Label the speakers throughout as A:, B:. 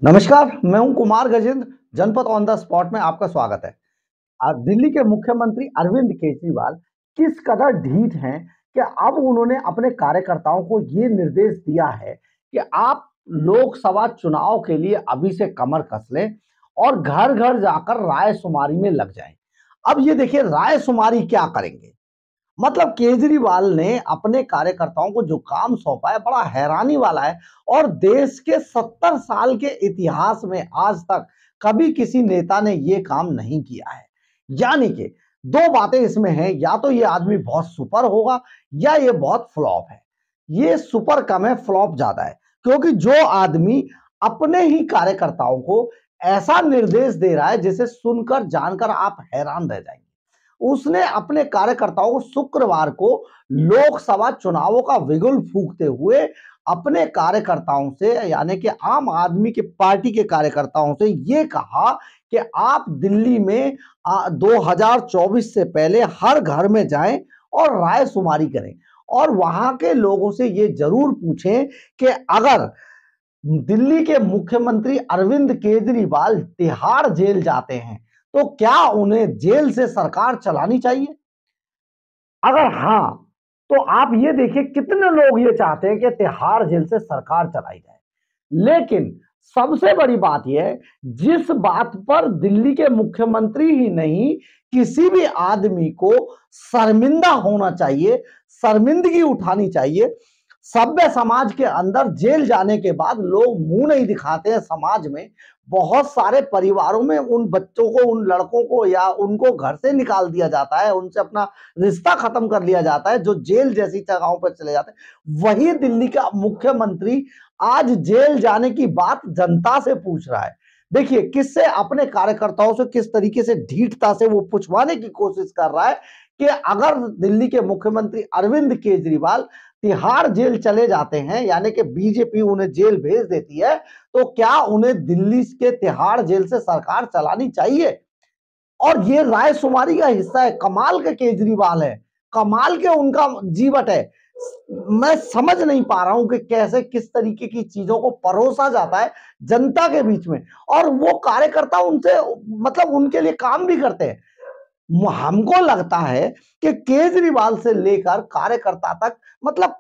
A: नमस्कार, मैं हूं कुमार गजेंद्र। जनपद ऑन द स्पॉट में आपका स्वागत है। दिल्ली के मुख्यमंत्री अरविंद केजरीवाल किस कदर ढीठ हैं कि अब उन्होंने अपने कार्यकर्ताओं को ये निर्देश दिया है कि आप लोकसभा चुनाव के लिए अभी से कमर कस लें और घर घर जाकर रायशुमारी में लग जाएं। अब ये देखिए रायशुमारी क्या करेंगे। मतलब केजरीवाल ने अपने कार्यकर्ताओं को जो काम सौंपा है बड़ा हैरानी वाला है और देश के 70 साल के इतिहास में आज तक कभी किसी नेता ने ये काम नहीं किया है। यानी कि दो बातें इसमें हैं, या तो ये आदमी बहुत सुपर होगा या ये बहुत फ्लॉप है। ये सुपर कम है, फ्लॉप ज्यादा है, क्योंकि जो आदमी अपने ही कार्यकर्ताओं को ऐसा निर्देश दे रहा है जिसे सुनकर जानकर आप हैरान रह जाएंगे। उसने अपने कार्यकर्ताओं को शुक्रवार को लोकसभा चुनावों का बिगुल फूंकते हुए अपने कार्यकर्ताओं से, यानी कि आम आदमी के पार्टी के कार्यकर्ताओं से ये कहा कि आप दिल्ली में 2024 से पहले हर घर में जाएं और रायशुमारी करें और वहां के लोगों से ये जरूर पूछें कि अगर दिल्ली के मुख्यमंत्री अरविंद केजरीवाल तिहाड़ जेल जाते हैं तो क्या उन्हें जेल से सरकार चलानी चाहिए। अगर हाँ, तो आप ये देखिए कितने लोग ये चाहते हैं कि तिहाड़ जेल से सरकार चलाई जाए। लेकिन सबसे बड़ी बात यह है, जिस बात पर दिल्ली के मुख्यमंत्री ही नहीं किसी भी आदमी को शर्मिंदा होना चाहिए, शर्मिंदगी उठानी चाहिए। सभ्य समाज के अंदर जेल जाने के बाद लोग मुंह नहीं दिखाते हैं समाज में। बहुत सारे परिवारों में उन बच्चों को, उन लड़कों को या उनको घर से निकाल दिया जाता है, उनसे अपना रिश्ता खत्म कर लिया जाता है, जो जेल जैसी जगहों पर चले जाते हैं। वही दिल्ली का मुख्यमंत्री आज जेल जाने की बात जनता से पूछ रहा है। देखिए किससे, अपने कार्यकर्ताओं से किस तरीके से ढीठता से वो पूछवाने की कोशिश कर रहा है कि अगर दिल्ली के मुख्यमंत्री अरविंद केजरीवाल तिहाड़ जेल चले जाते हैं, यानी कि बीजेपी उन्हें जेल भेज देती है, तो क्या उन्हें दिल्ली के तिहाड़ जेल से सरकार चलानी चाहिए। और ये रायशुमारी का हिस्सा है। कमाल के केजरीवाल है, कमाल के उनका जीवट है। मैं समझ नहीं पा रहा हूं कि कैसे किस तरीके की चीजों को परोसा जाता है जनता के बीच में, और वो कार्यकर्ता उनसे मतलब उनके लिए काम भी करते हैं। हमको लगता है कि केजरीवाल से लेकर कार्यकर्ता तक, मतलब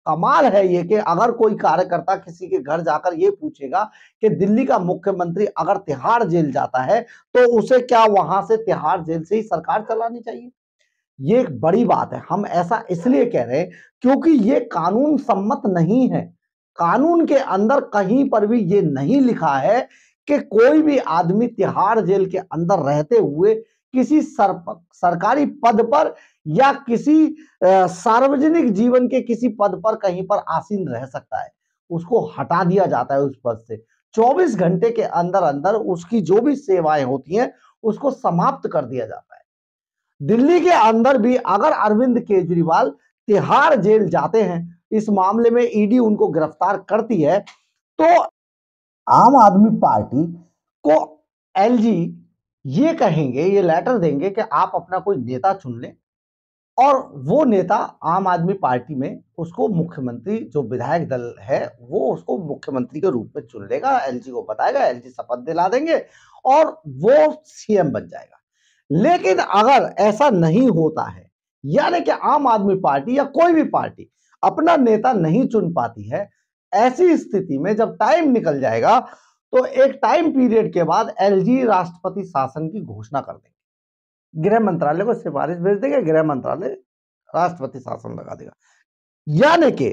A: कमाल है ये कि अगर कोई कार्यकर्ता किसी के घर जाकर ये पूछेगा कि दिल्ली का मुख्यमंत्री अगर तिहाड़ जेल जाता है तो उसे क्या वहां से तिहाड़ जेल से ही सरकार चलानी चाहिए। ये एक बड़ी बात है। हम ऐसा इसलिए कह रहे हैं क्योंकि ये कानून सम्मत नहीं है। कानून के अंदर कहीं पर भी ये नहीं लिखा है कि कोई भी आदमी तिहाड़ जेल के अंदर रहते हुए किसी सरकारी पद पर या किसी सार्वजनिक जीवन के किसी पद पर कहीं पर आसीन रह सकता है। उसको हटा दिया जाता है उस पद से। 24 घंटे के अंदर अंदर उसकी जो भी सेवाएं होती हैं उसको समाप्त कर दिया जाता है। दिल्ली के अंदर भी अगर अरविंद केजरीवाल तिहाड़ जेल जाते हैं, इस मामले में ईडी उनको गिरफ्तार करती है, तो आम आदमी पार्टी को एलजी ये कहेंगे, ये लेटर देंगे कि आप अपना कोई नेता चुन लें और वो नेता आम आदमी पार्टी में उसको मुख्यमंत्री, जो विधायक दल है वो उसको मुख्यमंत्री के रूप में चुन लेगा। एलजी को बताएगा, एलजी शपथ दिला देंगे और वो सीएम बन जाएगा। लेकिन अगर ऐसा नहीं होता है, यानी कि आम आदमी पार्टी या कोई भी पार्टी अपना नेता नहीं चुन पाती है, ऐसी स्थिति में जब टाइम निकल जाएगा तो एक टाइम पीरियड के बाद एलजी राष्ट्रपति शासन की घोषणा कर देंगे, गृह मंत्रालय को सिफारिश भेज देंगे, गृह मंत्रालय राष्ट्रपति शासन लगा देगा। यानी कि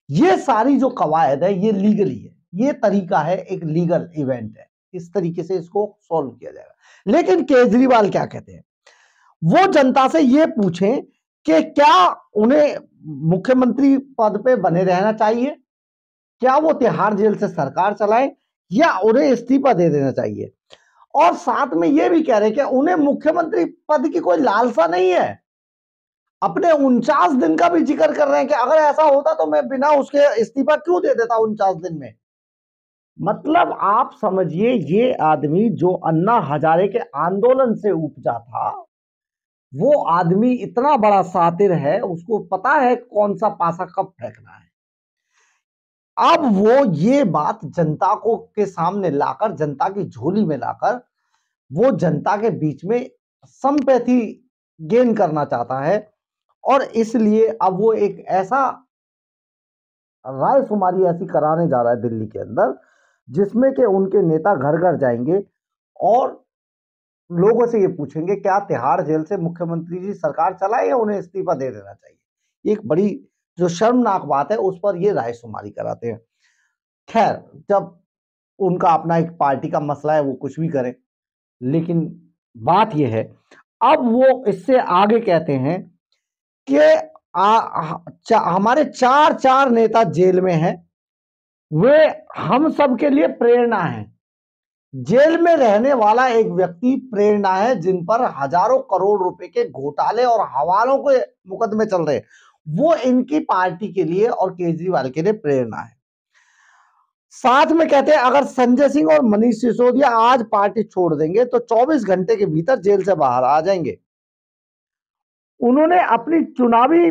A: ये सारी जो कवायद है ये लीगली है, ये तरीका है, एक लीगल इवेंट है। इस तरीके से इसको सॉल्व किया जाएगा। लेकिन केजरीवाल क्या कहते हैं, वो जनता से ये पूछें कि क्या उन्हें मुख्यमंत्री पद पे बने रहना चाहिए, क्या वो तिहाड़ जेल से सरकार चलाए या उन्हें इस्तीफा दे देना चाहिए। और साथ में ये भी कह रहे हैं कि उन्हें मुख्यमंत्री पद की कोई लालसा नहीं है। अपने 49 दिन का भी जिक्र कर रहे हैं कि अगर ऐसा होता तो मैं बिना उसके इस्तीफा क्यों दे देता 49 दिन में। मतलब आप समझिए, ये आदमी जो अन्ना हजारे के आंदोलन से उपजा था, वो आदमी इतना बड़ा शातिर है, उसको पता है कौन सा पासा कब फेंकना है। अब वो ये बात जनता को के सामने लाकर, जनता की झोली में लाकर, वो जनता के बीच में संपैथी गेन करना चाहता है। और इसलिए अब वो एक ऐसा रायशुमारी ऐसी कराने जा रहा है दिल्ली के अंदर, जिसमें कि उनके नेता घर घर जाएंगे और लोगों से ये पूछेंगे क्या तिहाड़ जेल से मुख्यमंत्री जी सरकार चलाए या उन्हें इस्तीफा दे देना चाहिए। एक बड़ी जो शर्मनाक बात है उस पर ये रायशुमारी कराते हैं। खैर, जब उनका अपना एक पार्टी का मसला है, वो कुछ भी करें, लेकिन बात यह है, अब वो इससे आगे कहते हैं कि हमारे चार चार नेता जेल में हैं, वे हम सब के लिए प्रेरणा है। जेल में रहने वाला एक व्यक्ति प्रेरणा है, जिन पर हजारों करोड़ रुपए के घोटाले और हवालों के मुकदमे चल रहे हैं, वो इनकी पार्टी के लिए और केजरीवाल के लिए प्रेरणा है। साथ में कहते हैं अगर संजय सिंह और मनीष सिसोदिया आज पार्टी छोड़ देंगे तो 24 घंटे के भीतर जेल से बाहर आ जाएंगे। उन्होंने अपनी चुनावी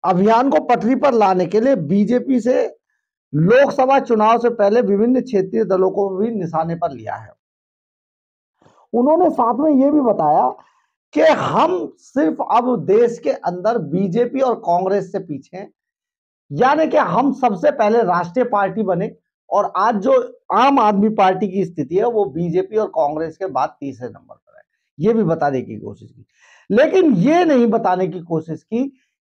A: अभियान को पटरी पर लाने के लिए बीजेपी से लोकसभा चुनाव से पहले विभिन्न क्षेत्रीय दलों को भी निशाने पर लिया है। उन्होंने साथ में यह भी बताया कि हम सिर्फ अब देश के अंदर बीजेपी और कांग्रेस से पीछे हैं, यानी कि हम सबसे पहले राष्ट्रीय पार्टी बने, और आज जो आम आदमी पार्टी की स्थिति है वो बीजेपी और कांग्रेस के बाद तीसरे नंबर पर है। ये भी बताने की कोशिश की, लेकिन ये नहीं बताने की कोशिश की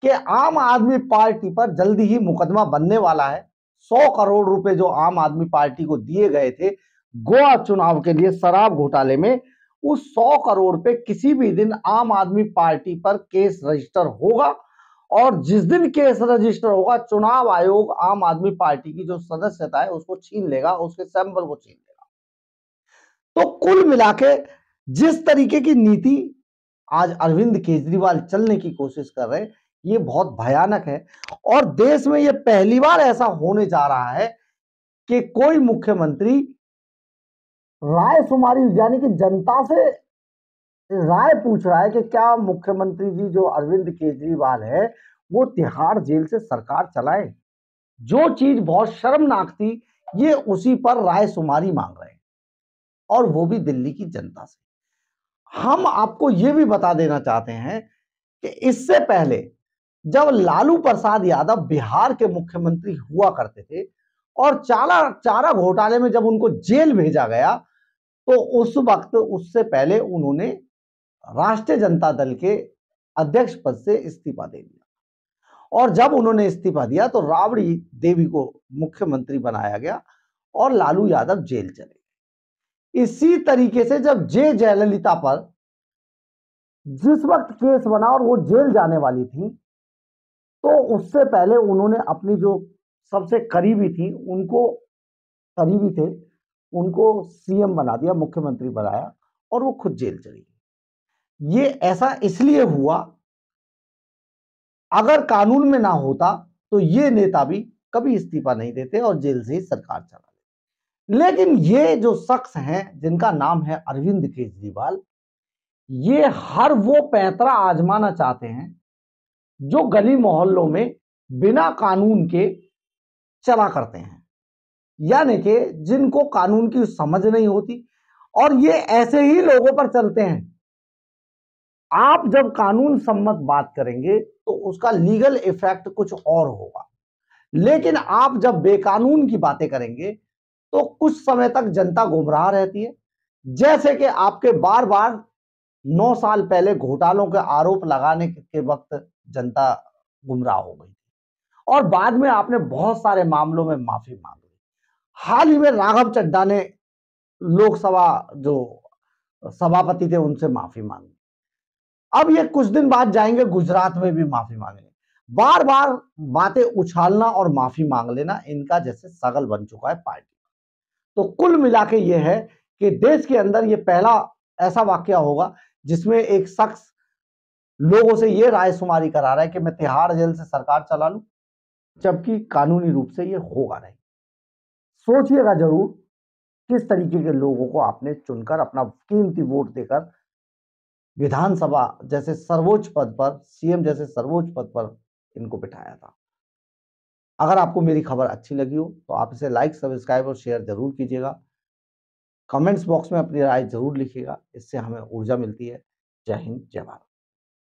A: कि आम आदमी पार्टी पर जल्दी ही मुकदमा बनने वाला है। 100 करोड़ रुपए जो आम आदमी पार्टी को दिए गए थे गोवा चुनाव के लिए शराब घोटाले में, उस 100 करोड़ पे किसी भी दिन आम आदमी पार्टी पर केस रजिस्टर होगा, और जिस दिन केस रजिस्टर होगा चुनाव आयोग आम आदमी पार्टी की जो सदस्यता है उसको छीन लेगा, उसके सैंपल को छीन लेगा। तो कुल मिलाके जिस तरीके की नीति आज अरविंद केजरीवाल चलने की कोशिश कर रहे हैं, ये बहुत भयानक है। और देश में ये पहली बार ऐसा होने जा रहा है कि कोई मुख्यमंत्री रायशुमारी, यानी कि जनता से राय पूछ रहा है कि क्या मुख्यमंत्री जी जो अरविंद केजरीवाल है वो तिहाड़ जेल से सरकार चलाए। जो चीज बहुत शर्मनाक थी, ये उसी पर रायशुमारी मांग रहे हैं, और वो भी दिल्ली की जनता से। हम आपको यह भी बता देना चाहते हैं कि इससे पहले जब लालू प्रसाद यादव बिहार के मुख्यमंत्री हुआ करते थे और चारा चारा घोटाले में जब उनको जेल भेजा गया, तो उस वक्त उससे पहले उन्होंने राष्ट्रीय जनता दल के अध्यक्ष पद से इस्तीफा दे दिया, और जब उन्होंने इस्तीफा दिया तो राबड़ी देवी को मुख्यमंत्री बनाया गया और लालू यादव जेल चले गए। इसी तरीके से जब जे जयललिता पर जिस वक्त केस बना और वो जेल जाने वाली थी, तो उससे पहले उन्होंने अपनी जो सबसे करीबी थी, उनको करीबी थे, उनको सीएम बना दिया, मुख्यमंत्री बनाया, और वो खुद जेल चली गई। ये ऐसा इसलिए हुआ, अगर कानून में ना होता तो ये नेता भी कभी इस्तीफा नहीं देते और जेल से ही सरकार चला लेते। लेकिन ये जो शख्स हैं जिनका नाम है अरविंद केजरीवाल, ये हर वो पैंतरा आजमाना चाहते हैं जो गली मोहल्लों में बिना कानून के चला करते हैं, यानी कि जिनको कानून की समझ नहीं होती, और ये ऐसे ही लोगों पर चलते हैं। आप जब कानून सम्मत बात करेंगे तो उसका लीगल इफेक्ट कुछ और होगा, लेकिन आप जब बेकानून की बातें करेंगे तो कुछ समय तक जनता गुमराह रहती है। जैसे कि आपके बार बार 9 साल पहले घोटालों के आरोप लगाने के वक्त जनता गुमराह हो गई, और बाद में आपने बहुत सारे मामलों में माफी मांग ली। हाल ही में राघव चड्ढा ने लोकसभा जो सभापति थे उनसे माफी मांगी। अब ये कुछ दिन बाद जाएंगे गुजरात में भी माफी मांगने। बार बार बातें उछालना और माफी मांग लेना इनका जैसे सगल बन चुका है पार्टी। तो कुल मिला के ये है कि देश के अंदर ये पहला ऐसा वाकया होगा जिसमें एक शख्स लोगों से ये रायशुमारी करा रहा है कि मैं तिहाड़ जेल से सरकार चला लूं, जबकि कानूनी रूप से ये होगा नहीं। सोचिएगा जरूर किस तरीके के लोगों को आपने चुनकर अपना कीमती वोट देकर विधानसभा जैसे सर्वोच्च पद पर, सीएम जैसे सर्वोच्च पद पर इनको बिठाया था। अगर आपको मेरी खबर अच्छी लगी हो तो आप इसे लाइक, सब्सक्राइब और शेयर जरूर कीजिएगा। कमेंट्स बॉक्स में अपनी राय जरूर लिखिएगा, इससे हमें ऊर्जा मिलती है। जय हिंद, जय भारत।